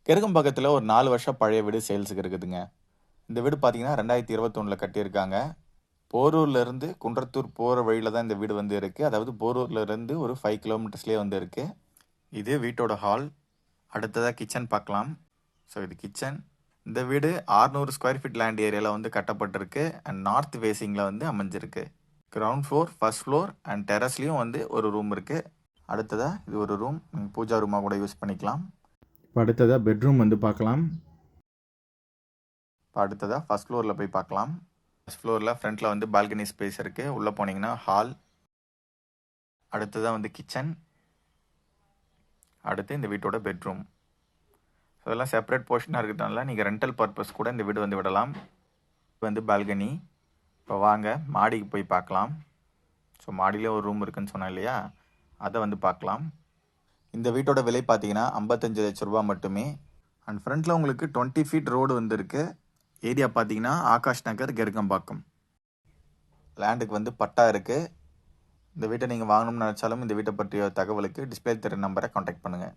கெருகம்பாக்கத்தில் ஒரு 4 வருஷம் பழைய வீடு சேல்ஸுக்கு இருக்குதுங்க. இந்த வீடு பார்த்தீங்கன்னா 2021 கட்டியிருக்காங்க. போரூர்ல இருந்து குன்றத்தூர் போகிற வழியில தான் இந்த வீடு வந்து இருக்கு. அதாவது போரூர்ல இருந்து ஒரு 5 கிலோமீட்டர்ஸ்லேயே வந்து இருக்கு. இது வீட்டோட ஹால். அடுத்ததாக கிச்சன் பார்க்கலாம். ஸோ இது கிச்சன். இந்த வீடு 600 ஸ்கொயர் ஃபீட் லேண்ட் ஏரியாவில் வந்து கட்டப்பட்டிருக்கு அண்ட் நார்த் ஃபேஸிங்கில் வந்து அமைஞ்சிருக்கு. Ground floor, first floor and டெரஸ்லேயும் வந்து ஒரு ரூம் இருக்குது. அடுத்ததாக இது ஒரு ரூம், நீங்கள் பூஜா ரூமாக கூட யூஸ் பண்ணிக்கலாம். இப்போ அடுத்ததாக பெட்ரூம் வந்து பார்க்கலாம். இப்போ அடுத்ததாக ஃபர்ஸ்ட் ஃப்ளோரில் போய் பார்க்கலாம். ஃபர்ஸ்ட் ஃப்ளோரில் ஃப்ரண்ட்டில் வந்து பால்கனி ஸ்பேஸ் இருக்குது. உள்ளே போனீங்கன்னா ஹால். அடுத்ததாக வந்து கிச்சன். அடுத்து இந்த வீட்டோட பெட்ரூம். அதெல்லாம் செப்பரேட் போர்ஷனாக இருக்கிறதுனால நீங்கள் ரெண்டல் பர்பஸ் கூட இந்த வீடு வந்து விடலாம். வந்து பால்கனி. இப்போ வாங்க மாடிக்கு போய் பார்க்கலாம். ஸோ மாடியிலே ஒரு ரூம் இருக்குன்னு சொன்னேன் இல்லையா, அதை வந்து பார்க்கலாம். இந்த வீட்டோட விலை பார்த்தீங்கன்னா 55 லட்ச ரூபா மட்டுமே. அண்ட் ஃப்ரண்ட்டில் உங்களுக்கு 20 ஃபீட் ரோடு வந்து இருக்குது. ஏரியா பார்த்தீங்கன்னா ஆகாஷ் நகர், கெருகம்பாக்கம். லேண்டுக்கு வந்து பட்டா இருக்குது. இந்த வீட்டை நீங்கள் வாங்கணும்னு நினச்சாலும் இந்த வீட்டை பற்றிய தகவலுக்கு டிஸ்பிளே தெரிய நம்பரை கான்டாக்ட் பண்ணுங்கள்.